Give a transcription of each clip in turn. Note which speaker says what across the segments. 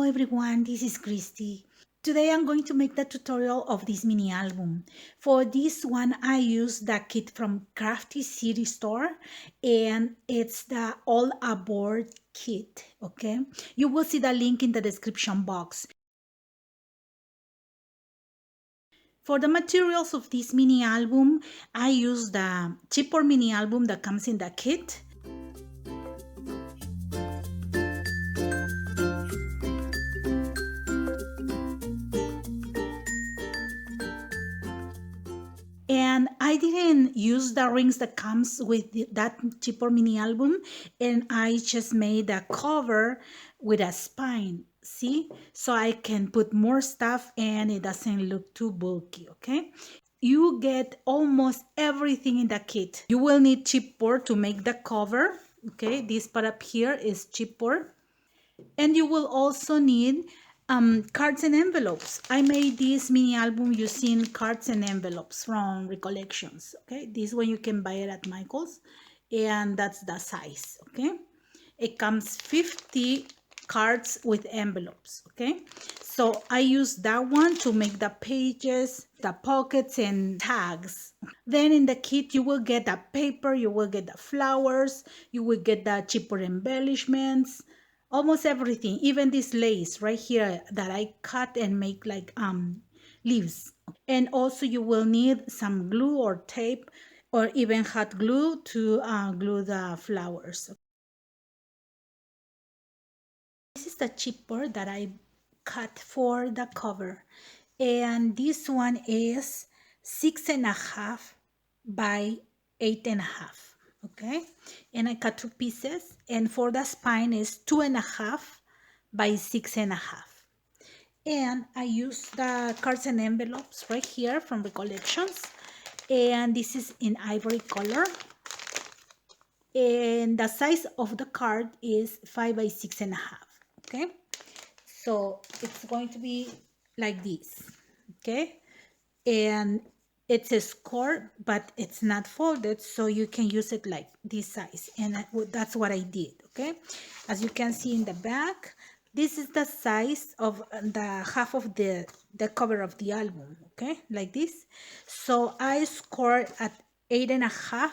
Speaker 1: everyone, this is Christy. Today I'm going to make the tutorial of this mini album. For this one I use the kit from Crafty City store and it's the All Aboard kit, okay? You will see the link in the description box. For the materials of this mini album, I use the chipboard mini album that comes in the kit. And I didn't use the rings that comes with that chipboard mini album, and I just made a cover with a spine, see? So I can put more stuff and it doesn't look too bulky, okay? You get almost everything in the kit. You will need chipboard to make the cover, okay? This part up here is chipboard. And you will also need cards and envelopes. I made this mini album using cards and envelopes from Recollections. Okay, this one you can buy it at Michael's, and that's the size. Okay, it comes 50 cards with envelopes. Okay, so I use that one to make the pages, the pockets, and tags. Then in the kit you will get the paper, you will get the flowers, you will get the chipboard embellishments, almost everything, even this lace right here that I cut and make like leaves. And also you will need some glue or tape or even hot glue to glue the flowers. This is the chipboard that I cut for the cover, and this one is 6.5 by 8.5. Okay, and I cut 2 pieces, and for the spine is 2.5 by 6.5. And I use the cards and envelopes right here from Recollections, and this is in ivory color, and the size of the card is 5 by 6.5. Okay, so it's going to be like this. Okay, and it's a score, but it's not folded, so you can use it like this size, and that's what I did. Okay, as you can see in the back, this is the size of the half of the cover of the album. Okay, like this. So I scored at 8.5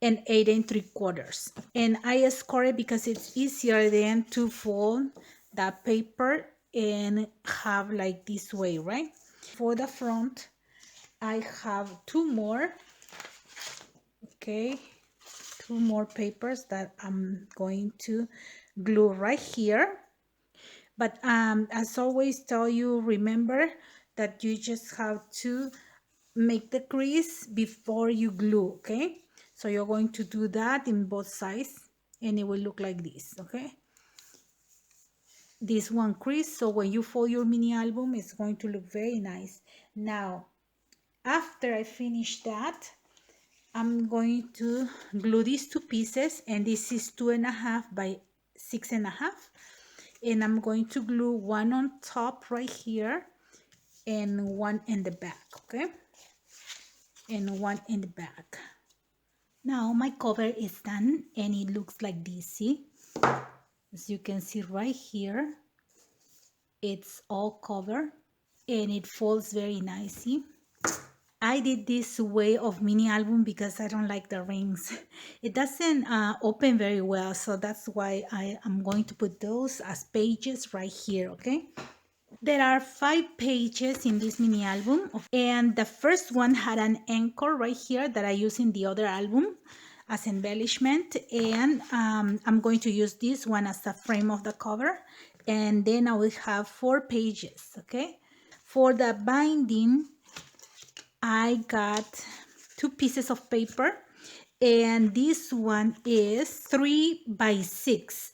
Speaker 1: and 8 3/4, and I score it because it's easier than to fold the paper and have like this way, right? For the front I have 2 more, okay, 2 more papers that I'm going to glue right here. But as always tell you, remember that you just have to make the crease before you glue, okay? So you're going to do that in both sides and it will look like this, okay? This one crease, so when you fold your mini album, it's going to look very nice. Now, after I finish that, I'm going to glue these 2 pieces, and this is 2.5 by 6.5, and I'm going to glue one on top right here and one in the back, okay, and one in the back. Now my cover is done and it looks like this. See, as you can see right here, it's all covered and it folds very nicely. I did this way of mini album because I don't like the rings. It doesn't open very well, so that's why I am going to put those as pages right here, okay? There are 5 pages in this mini album, and the first one had an anchor right here that I use in the other album as embellishment, and I'm going to use this one as the frame of the cover, and then I will have 4 pages, okay? For the binding, I got 2 pieces of paper, and this one is 3 by 6,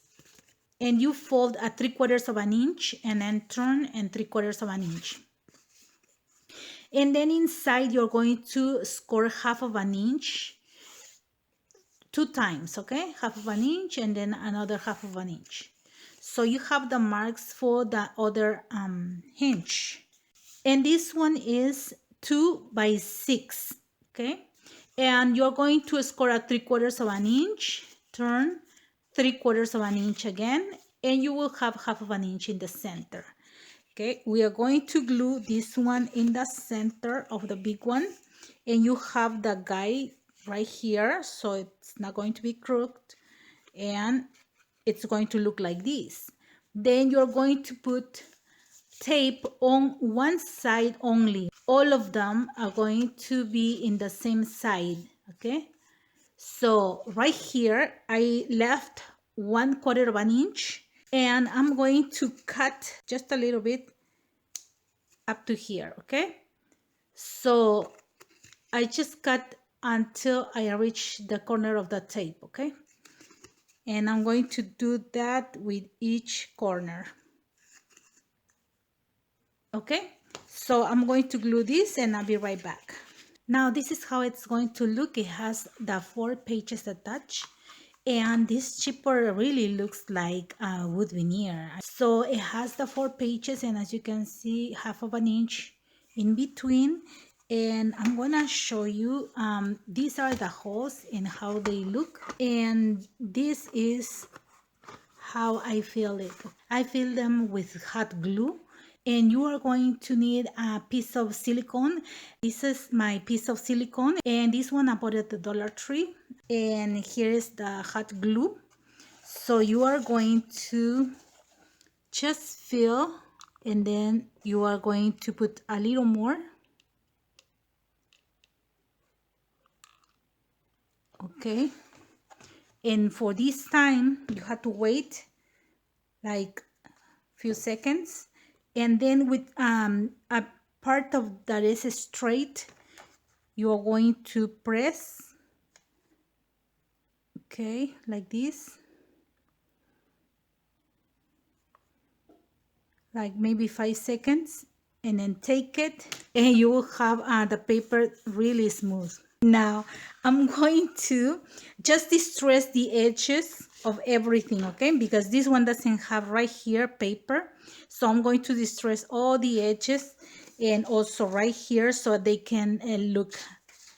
Speaker 1: and you fold at 3/4 of an inch and then turn and 3/4 of an inch. And then inside you're going to score 1/2 of an inch 2 times, okay? 1/2 of an inch and then another 1/2 of an inch. So you have the marks for the other hinge. And this one is 2 by 6, okay? And you're going to score at 3/4 of an inch, turn 3/4 of an inch again, and you will have 1/2 inch in the center. Okay, we are going to glue this one in the center of the big one, and you have the guide right here, so it's not going to be crooked, and it's going to look like this. Then you're going to put tape on one side only. All of them are going to be in the same side. Okay, so right here I left 1/4 inch, and I'm going to cut just a little bit up to here. Okay, so I just cut until I reach the corner of the tape. Okay, and I'm going to do that with each corner. Okay, so I'm going to glue this and I'll be right back. Now this is how it's going to look. It has the 4 pages attached, and this chipboard really looks like a wood veneer. So it has the 4 pages, and as you can see, 1/2 inch in between. And I'm gonna show you, these are the holes and how they look, and this is how I fill it. I fill them with hot glue, and you are going to need a piece of silicone. This is my piece of silicone, and this one I bought at the Dollar Tree, and here is the hot glue. So you are going to just fill, and then you are going to put a little more. Okay, and for this time you have to wait like few seconds, and then with a part of that is straight, you are going to press, okay, like this, like maybe 5 seconds, and then take it, and you will have the paper really smooth. Now I'm going to just distress the edges of everything, okay, because this one doesn't have right here paper, so I'm going to distress all the edges and also right here so they can look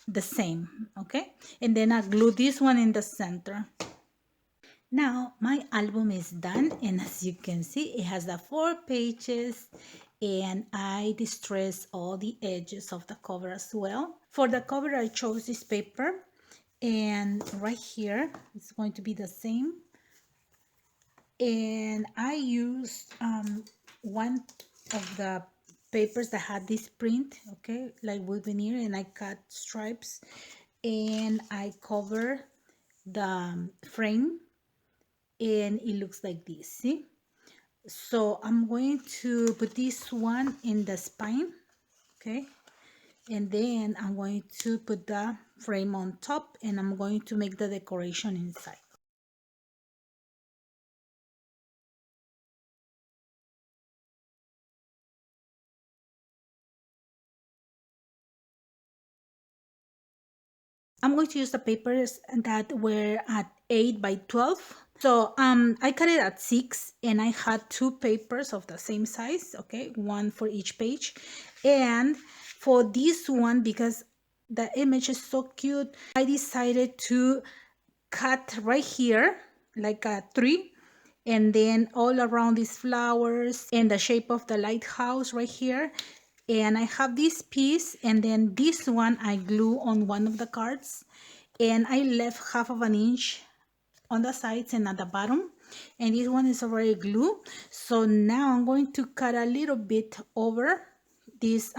Speaker 1: the same. Okay, and then I glue this one in the center. Now my album is done, and as you can see, it has the 4 pages, and I distress all the edges of the cover as well. For the cover I chose this paper, and right here it's going to be the same, and I used one of the papers that had this print, okay, like wood veneer, and I cut stripes and I cover the frame, and it looks like this. See, so I'm going to put this one in the spine, okay, and then I'm going to put the frame on top, and I'm going to make the decoration inside. I'm going to use the papers that were at 8 by 12. So I cut it at 6, and I had 2 papers of the same size, okay, one for each page. And for this one, because the image is so cute, I decided to cut right here like a tree, and then all around these flowers and the shape of the lighthouse right here. And I have this piece, and then this one I glue on one of the cards, and I left 1/2 inch on the sides and at the bottom, and this one is already glued. So now I'm going to cut a little bit over this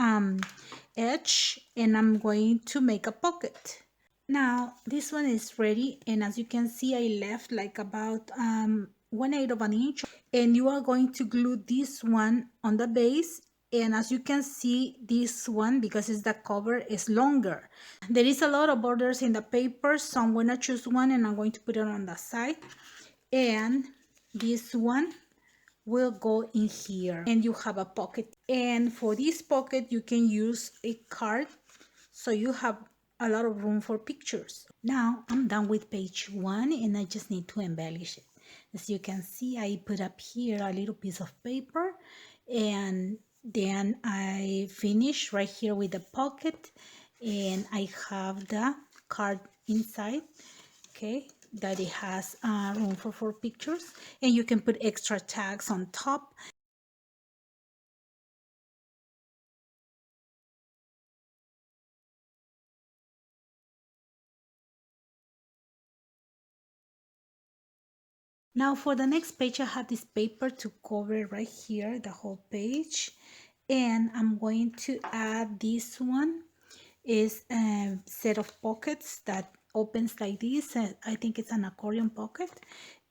Speaker 1: edge, and I'm going to make a pocket. Now this one is ready, and as you can see, I left like about 1/8 inch, and you are going to glue this one on the base. And as you can see, this one, because it's the cover, is longer. There is a lot of borders in the paper, so I'm going to choose one and I'm going to put it on the side, and this one will go in here, and you have a pocket. And for this pocket you can use a card, so you have a lot of room for pictures. Now I'm done with page 1, and I just need to embellish it. As you can see, I put up here a little piece of paper, and then I finish right here with the pocket, and I have the card inside. Okay, that it has room for 4 pictures, and you can put extra tags on top. Now for the next page, I have this paper to cover right here, the whole page. And I'm going to add this one. Is a set of pockets that opens like this. I think it's an accordion pocket.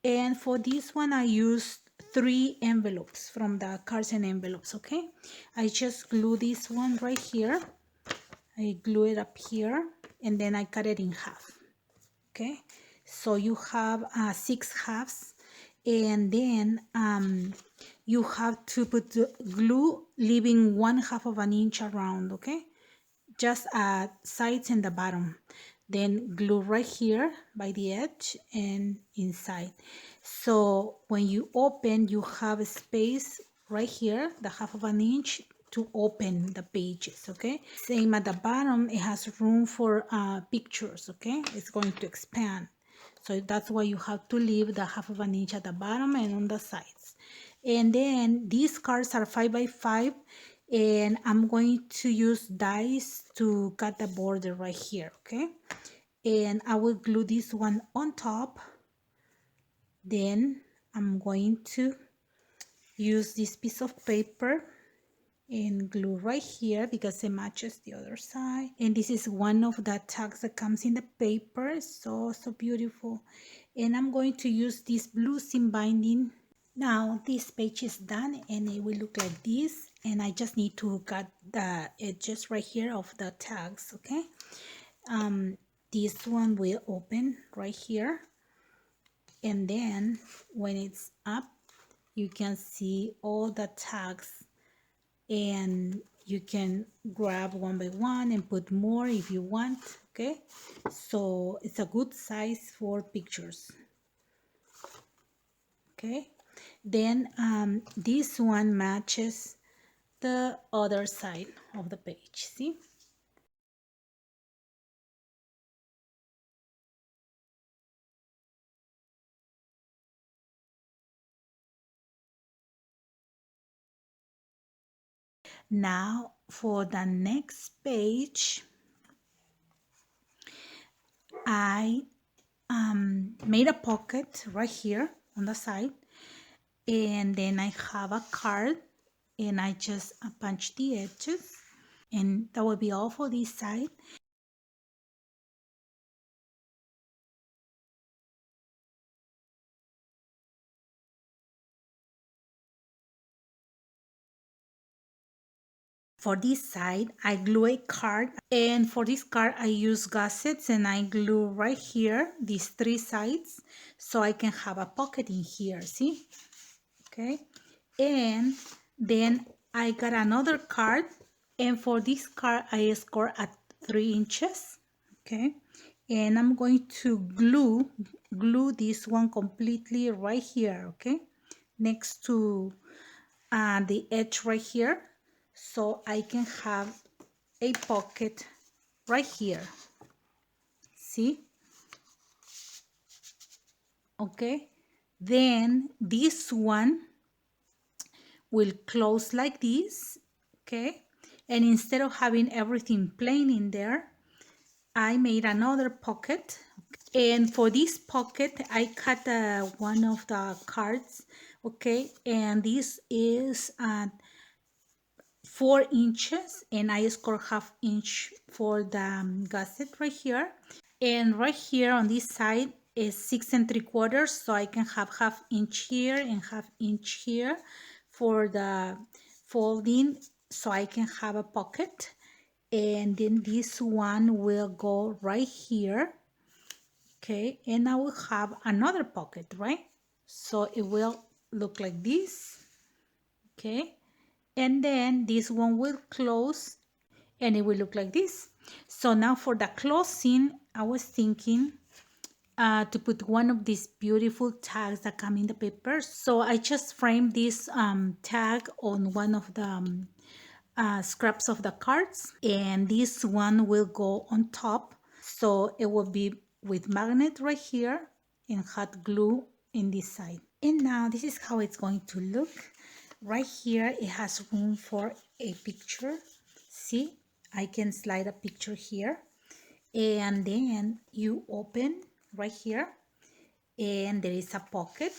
Speaker 1: And for this one, I used 3 envelopes from the cards and envelopes, okay? I just glue this one right here. I glue it up here, and then I cut it in half. Okay, so you have 6 halves, and then you have to put the glue, leaving 1/2 of an inch around, okay, just at sides and the bottom. Then glue right here by the edge and inside. So when you open, you have a space right here, the 1/2 of an inch, to open the pages, okay? Same at the bottom, it has room for pictures, okay? It's going to expand. So that's why you have to leave the 1/2 of an inch at the bottom and on the sides. And then these cards are 5 by 5, and I'm going to use dies to cut the border right here, okay? And I will glue this one on top. Then I'm going to use this piece of paper and glue right here because it matches the other side. And this is one of the tags that comes in the paper. So beautiful. And I'm going to use this blue seam binding. Now this page is done and it will look like this, and I just need to cut the edges right here of the tags, okay? This one will open right here, and then when it's up, you can see all the tags, and you can grab one by one and put more if you want, okay? So it's a good size for pictures, okay? Then this one matches the other side of the page, see? Now for the next page, I made a pocket right here on the side, and then I have a card, and I just punch the edges, and that will be all for this side. For this side, I glue a card, and for this card, I use gussets, and I glue right here, these 3 sides, so I can have a pocket in here, see? Okay, and then I got another card, and for this card, I score at 3 inches, okay? And I'm going to glue this one completely right here, okay? Next to the edge right here, so I can have a pocket right here, see? Okay, then this one will close like this, okay? And instead of having everything plain in there, I made another pocket. And for this pocket, I cut one of the cards, okay? And this is 4 inches, and I score 1/2 inch for the gusset right here. And right here on this side is 6 3/4, so I can have 1/2 inch here and 1/2 inch here for the folding, so I can have a pocket. And then this one will go right here, okay? And I will have another pocket, right? So it will look like this, okay? And then this one will close, and it will look like this. So now for the closing, I was thinking to put one of these beautiful tags that come in the paper. So I just framed this tag on one of the scraps of the cards, and this one will go on top. So it will be with magnet right here, and hot glue in this side. And now this is how it's going to look. Right here it has room for a picture. See, I can slide a picture here, and then you open right here and there is a pocket,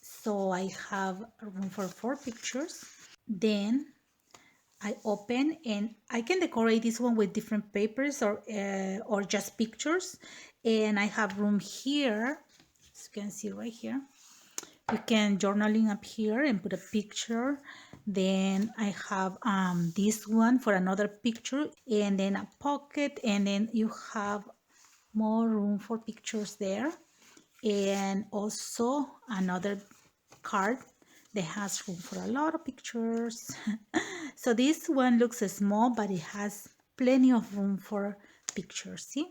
Speaker 1: so I have room for 4 pictures. Then I open and I can decorate this one with different papers or just pictures, and I have room here, as you can see right here. You can journaling up here and put a picture. Then I have this one for another picture, and then a pocket, and then you have more room for pictures there, and also another card that has room for a lot of pictures. So this one looks small, but it has plenty of room for pictures. See?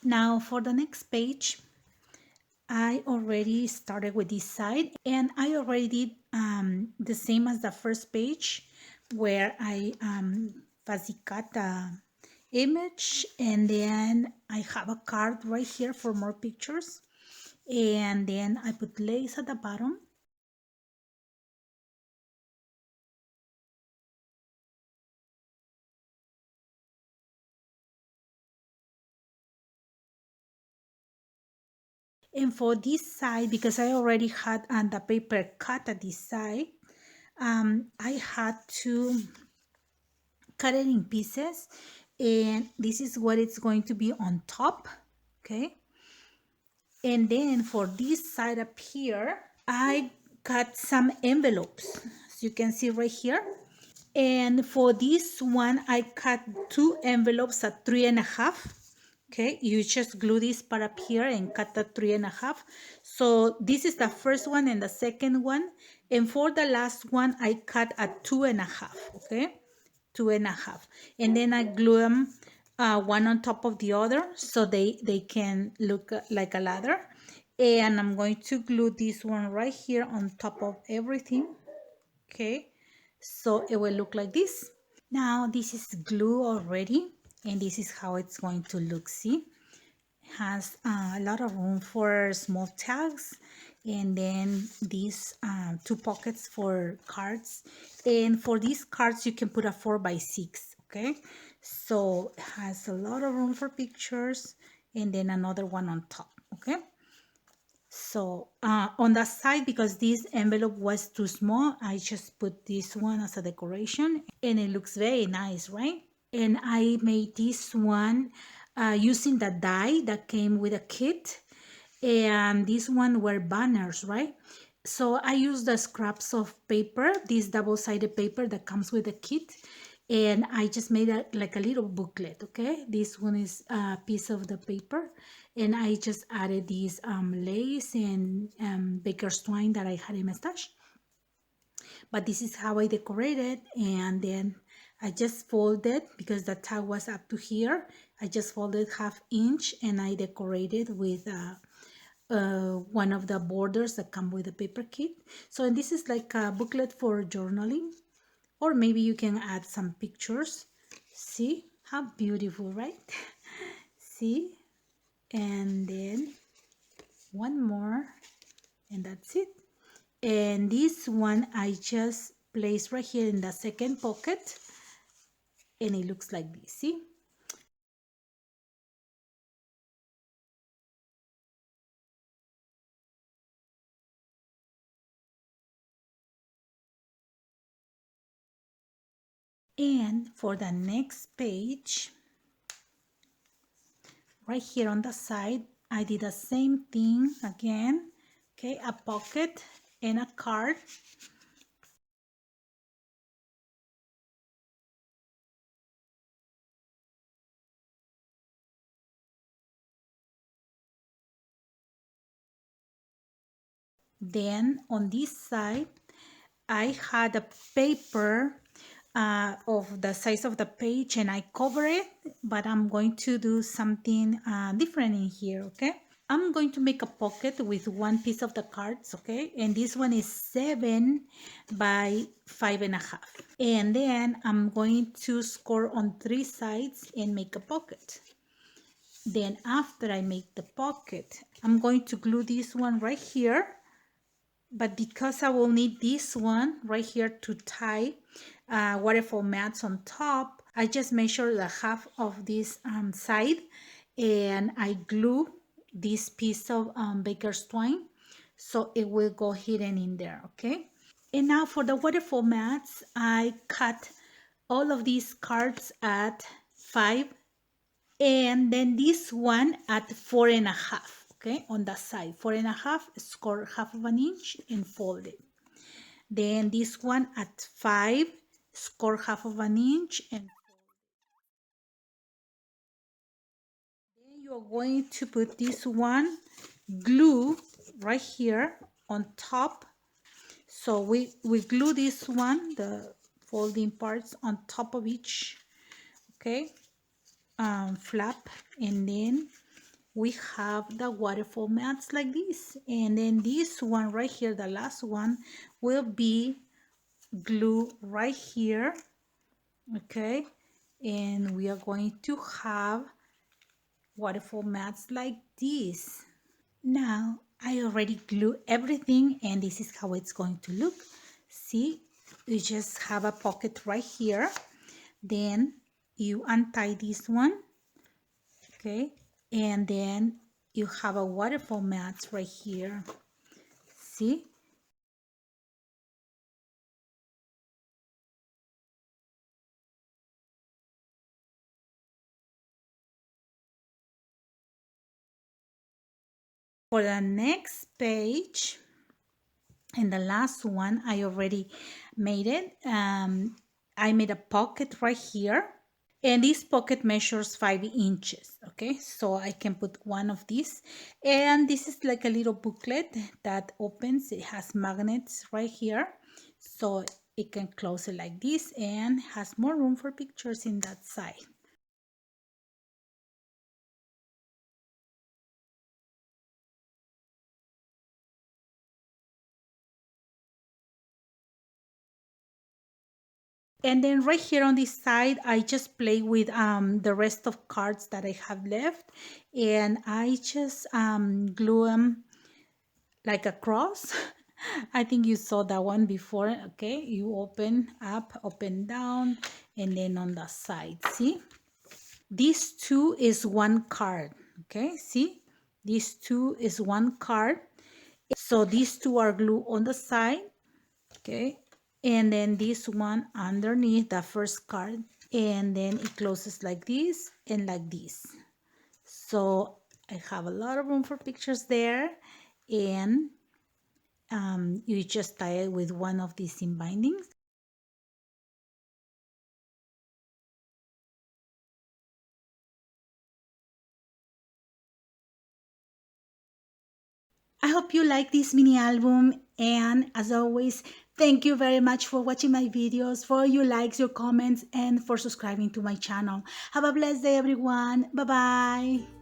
Speaker 1: Now for the next page, I already started with this side, and I already did the same as the first page, where I cut the image, and then I have a card right here for more pictures, and then I put lace at the bottom. And for this side, because I already had the paper cut at this side, I had to cut it in pieces, and this is what it's going to be on top. Okay, and then for this side up here, I cut some envelopes, as you can see right here. And for this one, I cut 2 envelopes at 3.5. Okay, you just glue this part up here and cut the 3.5. So this is the first one and the second one. And for the last one, I cut at 2.5. Okay, 2.5. And then I glue them one on top of the other, so they can look like a ladder. And I'm going to glue this one right here on top of everything. Okay, so it will look like this. Now this is glue already, and this is how it's going to look. See, it has a lot of room for small tags, and then these 2 pockets for cards. And for these cards you can put a 4x6. Okay, so it has a lot of room for pictures, and then another one on top. Okay, so on the side, because this envelope was too small, I just put this one as a decoration, and it looks very nice, right? And I made this one using the die that came with a kit, and this one were banners, right? So I used the scraps of paper, this double-sided paper that comes with the kit, and I just made like a little booklet. Okay, this one is a piece of the paper, and I just added these lace and baker's twine that I had in my stash. But this is how I decorated, and then I just folded, because the tag was up to here, I just folded 1/2 inch, and I decorated with one of the borders that come with the paper kit. So, and this is like a booklet for journaling, or maybe you can add some pictures. See how beautiful, right? See, and then one more, and that's it. And this one I just place right here in the second pocket, and it looks like this. See, and for the next page, right here on the side, I did the same thing again. Okay, a pocket and a card. Then on this side, I had a paper of the size of the page, and I cover it, but I'm going to do something different in here. Okay, I'm going to make a pocket with one piece of the cards, okay? And this one is 7 by 5.5. And then I'm going to score on 3 sides and make a pocket. Then after I make the pocket, I'm going to glue this one right here. But because I will need this one right here to tie waterfall mats on top, I just measure the half of this side and I glue this piece of baker's twine so it will go hidden in there, okay? And now for the waterfall mats, I cut all of these cards at 5 and then this one at 4.5, okay, on the side. 4.5, score half of an inch and fold it. Then this one at 5, score half of an inch and then you're going to put this one glue right here on top. So we glue this one, the folding parts on top of each, okay, flap, and then we have the waterfall mats like this. And then this one right here, the last one, will be glue right here, okay? And we are going to have waterfall mats like this. Now I already glue everything and this is how it's going to look. See, you just have a pocket right here. Then you untie this one, okay? And then you have a waterfall mat right here. See? For the next page, and the last one, I already made it. I made a pocket right here. And this pocket measures 5 inches, okay? So I can put one of these. And this is like a little booklet that opens. It has magnets right here. So it can close it like this and has more room for pictures in that side. And then right here on this side, I just play with the rest of cards that I have left. And I just glue them like a cross. I think you saw that one before, okay? You open up, open down, and then on the side, see? These two is one card, okay? See? These two is one card. So these two are glued on the side, okay? And then this one underneath the first card. And then it closes like this and like this. So I have a lot of room for pictures there. And you just tie it with one of these seam bindings. I hope you like this mini album, and as always, thank you very much for watching my videos, for your likes, your comments, and for subscribing to my channel. Have a blessed day, everyone. Bye-bye.